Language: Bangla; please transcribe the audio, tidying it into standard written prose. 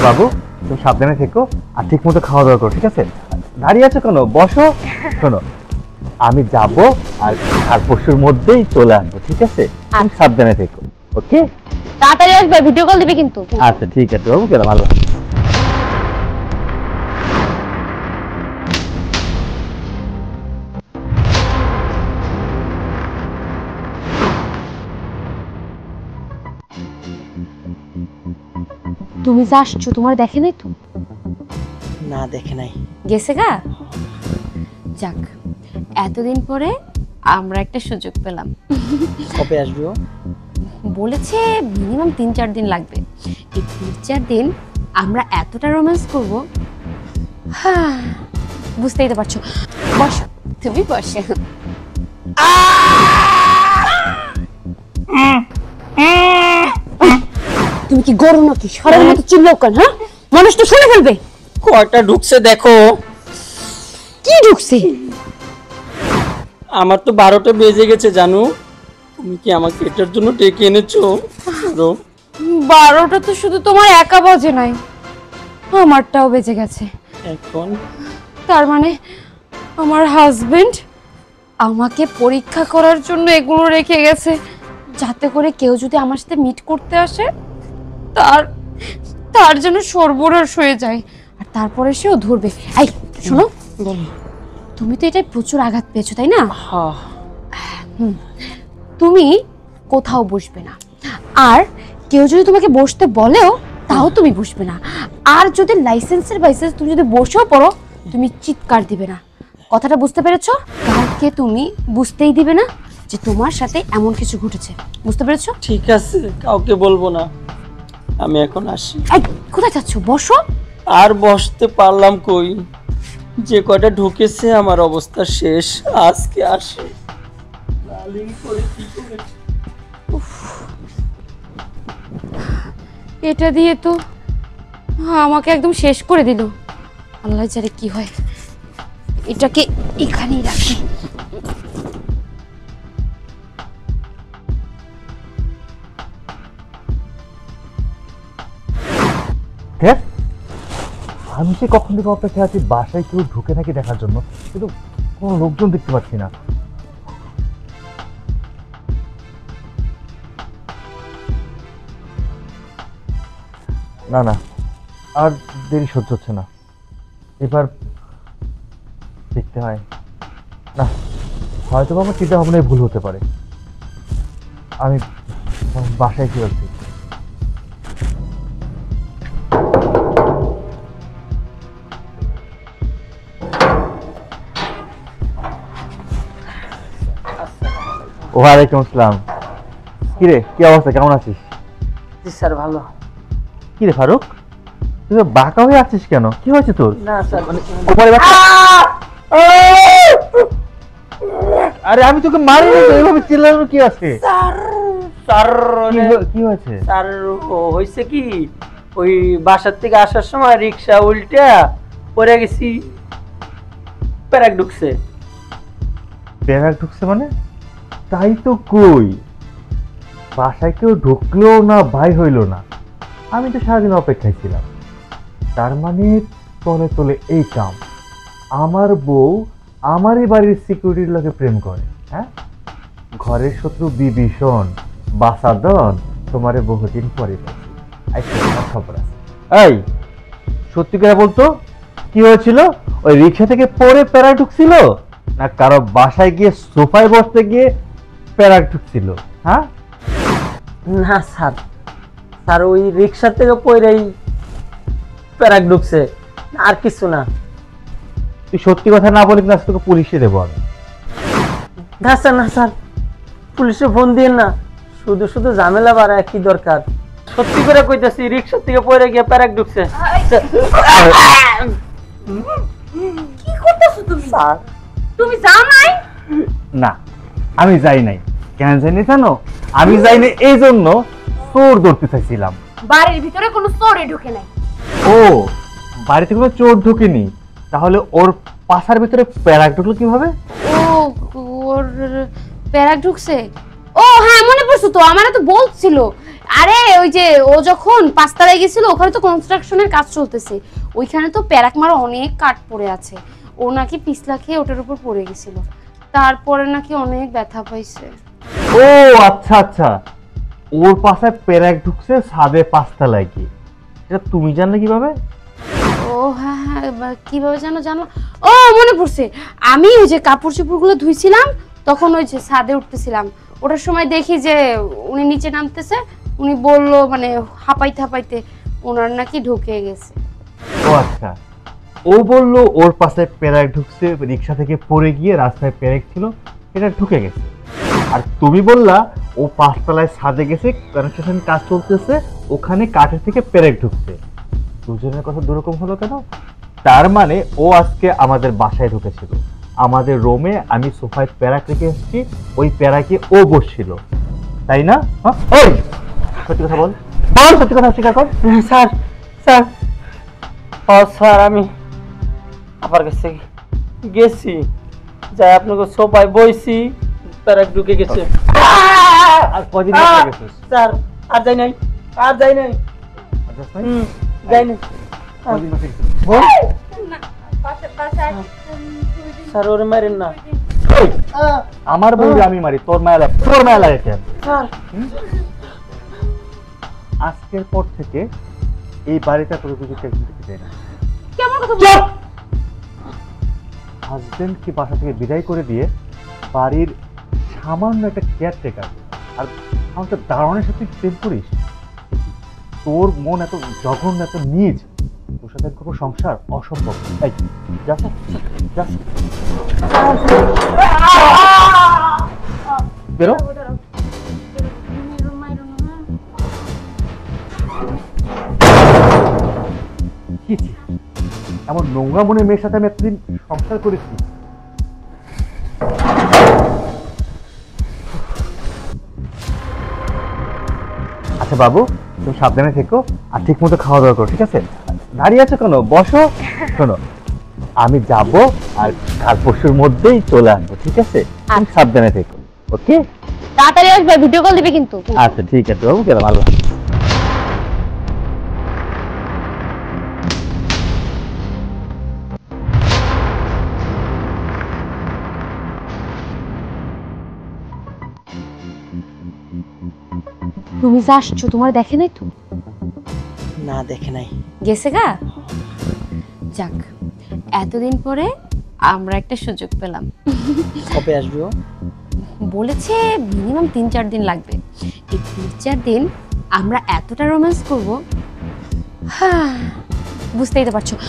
বাবু তুমি সাবধানে থেকো আর ঠিক মতো খাওয়া দাওয়া করো, ঠিক আছে? দাঁড়িয়ে আছো কেন, বসো। শোনো, আমি যাব আর কাল পরশুর মধ্যেই চলে আসবো, ঠিক আছে? তুমি সাবধানে থেকো, ওকে? তাড়াতাড়ি আসবে, ভিডিও কল দিবে কিন্তু। আচ্ছা ঠিক আছে বাবু, গেলাম, ভালো। তুমি যে আসছো তোমার দেখে নাই তো? না দেখে নাই। গেছে গা? যাক, এতদিন পরে আমরা একটা সুযোগ পেলাম। কবে আসবে ও? বলেছে মিনিমাম 3-4 দিন লাগবে। এই 3-4 দিন আমরা এতটা রোম্যান্স করব, বুঝতেই তো পারছো। বসো, তুমি বসো। তুমি কি গরু নাকি? সরের মতো চিল্লাও কেন? হ্যাঁ, মানুষ তো শুনে ফেলবে। কয়টা ঢুকছে দেখো। কি ঢুকছে? আমার তো 12টা বেজে গেছে জানো। তুমি কি আমাকে এটার জন্য ডেকে এনেছো? 12টা তো শুধু তোমার একা বাজে নাই, আমারটাও বেজে গেছে। এখন তার মানে আমার হাজবেন্ড আমাকে পরীক্ষা করার জন্য এগুলো রেখে গেছে, যাতে করে কেউ যদি আমার সাথে মিট করতে আসে তার তার যেন সর্বনাশ হয়ে যায়, আর তারপরে সেও ধরবে। এই শোনো, বলো। তুমি তো এটাই প্রচুর আঘাত পেয়েছো, তাই না? হ্যাঁ। তুমি কোথাও বসবে না, আর কেউ যদি তোমাকে বসতে বলেও তাও তুমি বসবে না। আর যদি লাইসেন্সের বাইসেন্স তুমি যদি বসেও পড়ো, তুমি চিৎকার দিবে না। কথাটা বুঝতে পেরেছো? কাউকে তুমি বুঝতেই দিবে না যে তোমার সাথে এমন কিছু ঘটেছে। বুঝতে পেরেছো? ঠিক আছে, কাউকে বলবো না। আমি এখন আসি। এই কোথায় যাচ্ছো? বসো। আর বসতে পারলাম কই, যে কয়টা ঢুকেছে আমার অবস্থা শেষ। আজকে আসি। এটা দিয়ে তো আমাকে একদম শেষ করে দিল। আল্লাহ জানে কি হয়। এটাকে এখানেই রাখি। আমি সে কখন থেকে অপেক্ষা আছি বাসায় কেউ ঢুকে নাকি দেখার জন্য, কিন্তু কোনো লোকজন দেখতে পাচ্ছি না। না না, আর দেরি সহ্য হচ্ছে না, এবার দেখতে হয়। না, হয়তো আমার চিন্তা ভাবনায় ভুল হতে পারে। আমি বাসায় কি বলছি। ওয়ালাইকুম আসসালাম। কিরে, কি অবস্থা, কেমন আছিস? জি স্যার, ভালো। কিরে ফারুক, তুই বাঁকা হয়ে আছিস কেন? কি হয়েছে তোর? না স্যার, আরে আমি তোকে মারিনি তো, এভাবে চিল্লানোর কি আছে? স্যার কি হয়েছে? স্যার হয়েছে কি, ওই বাসার থেকে আসার সময় রিক্সা উল্টা পড়ে গেছি, প্যারাক ঢুকছে। প্যারাক ঢুকছে মানে? তাই তো কই, বাসায় কেউ ঢুকলো না, ভাই হইলো না। আমি তো সারাদিন অপেক্ষায় ছিলাম। তার মানে তলে তলে এই কাম। আমার বউ আমারই বাড়ির সিকিউরিটির লোকে প্রেম করে। হ্যাঁ, ঘরের শত্রু বিভীষণ, বাসাদন তোমারে বহুদিন পরে খবর আছে। এই সত্যি করে বলতো, কি হয়েছিল? ওই রিক্সা থেকে পরে প্যারা ঢুকছিল, না কারো বাসায় গিয়ে সোফায় বসতে গিয়ে প্যারা ঢুকছিল? হ্যাঁ? না স্যার, স্যার ওই রিক্সা থেকে পড়েই প্যারাক ঢুকছে, আর কিছু না। তুই সত্যি কথা না বলি না, তোকে পুলিশে দেবো আমি। না স্যার, না স্যার, পুলিশে ফোন দিয়ে না, শুধু শুধু ঝামেলা বাড়ায় কি দরকার? সত্যি করে কইতাছি, রিক্সা থেকে পড়ে গিয়ে প্যারাক ঢুকছে। কি করতেছো তুমি? স্যার তুমি যাও নাই? না, আমি যাই নাই। কেন জানি জানো? আমি যাইনি এই জন্য চোর ধরতে চাইছিলাম। বাড়ির ভিতরে কোনো চোরে ঢুকে নাই। ও, বাড়িতে কোনো চোর ঢুকেনি, তাহলে ওর পাশার ভিতরে প্যারাক ঢুকলো কিভাবে? ও, ওর প্যারাক ঢুকছে। ও হ্যাঁ, মনে পড়ছো তো, আমারে তো বলছিল। আরে ওই যে ও যখন পাঁচতলায় গেছিল, ওখানে তো কনস্ট্রাকশনের কাজ চলতেছে, ওইখানে তো প্যারাক মারা অনেক কাঠ পড়ে আছে। ও নাকি পিছলা খেয়ে ওটার উপর পড়ে গেছিল, তারপরে নাকি অনেক ব্যথা পাইছে। ও আচ্ছা আচ্ছা, ওর পাশে প্যারাক ঢুকছে ছাদে পাঁচতলায় গিয়ে, এটা তুমি জানলে কিভাবে? ও হ্যাঁ হ্যাঁ, কিভাবে জানো? ও মনে পড়ছে, আমি ওই যে কাপড় চোপড়গুলো ধুইছিলাম, তখন ওই যে ছাদে উঠতেছিলাম, ওটার সময় দেখি যে উনি নিচে নামতেছে। উনি বলল মানে হাঁপাইতে হাঁপাইতে ওনার নাকি ঢুকে গেছে। ও আচ্ছা, ও বলল ওর পাশে প্যারাক ঢুকছে, রিক্সা থেকে পড়ে গিয়ে রাস্তায় প্যারাক ছিল, এটা ঢুকে গেছে। আর তুমি বললা ও পাঁচতলায় ছাদে গেছে, কনস্ট্রাকশন কাজ চলতেছে, ওখানে কাঠের থেকে প্যারাক ঢুকছে। দুজনের কথা দুরকম হলো কেন? তার মানে ও আজকে আমাদের বাসায় ঢুকেছিল, আমাদের রুমে আমি সোফায় প্যারাক রেখে এসেছি, ওই প্যারাকে ও বসছিল, তাই না? হ্যাঁ, ওই সত্যি কথা বল, বল সত্যি কথা স্বীকার কর। স্যার স্যার স্যার আমি আবার কাছে গেছি, যাই আপনাকে সোফায় বইছি, প্যারাক ঢুকে গেছে। আর কদিন গেছিস? স্যার আর যাই নাই, আর যাই নাই, যাই নাই। কদিন বসে গেছিস? বল। স্যার ওরে মারেন না আমার বউকে আমি মারি, তোর মায়া লাগে কেন? স্যার। আজকের পর থেকে এই বাড়িতে তোর কিছু টেকনিক দিতে চাই না। কেমন কথা বলছো? হাজবেন্ড কি বাসা থেকে বিদায় করে দিয়ে বাড়ির সামান্য একটা কেয়ারটেকার আর আমাকে দারোয়ানের সাথে প্রেম করিস? তোর মন এত জঘন্য, এত নিজ, তোর সাথে কোনো সংসার অসম্ভব। এই যা যা, বেরো। কি ছি, এমন নোংরা মনের মেয়ের সাথে আমি এতদিন সংসার করেছি। আচ্ছা বাবু, তুমি সাবধানে থেকো আর ঠিক মতো খাওয়া দাওয়া করো, ঠিক আছে? দাঁড়িয়ে আছো কেন, বসো। শোনো, আমি যাব আর কাল পরশুর মধ্যেই চলে আসবো, ঠিক আছে? তুমি সাবধানে থেকো, ওকে? তাড়াতাড়ি আসবে, ভিডিও কল দিবে কিন্তু। আচ্ছা ঠিক আছে বাবু, গেলাম, আল্লাহ। তুমি যে আসছো, তোমার দেখে নাই তো? না দেখে নাই। গেছে গা। যাক, এতদিন পরে আমরা একটা সুযোগ পেলাম। কবে আসবো? বলেছে মিনিমাম 3-4 দিন লাগবে। এই 3-4 দিন আমরা এতটা রোম্যান্স করবো, বুঝতেই তো পারছো।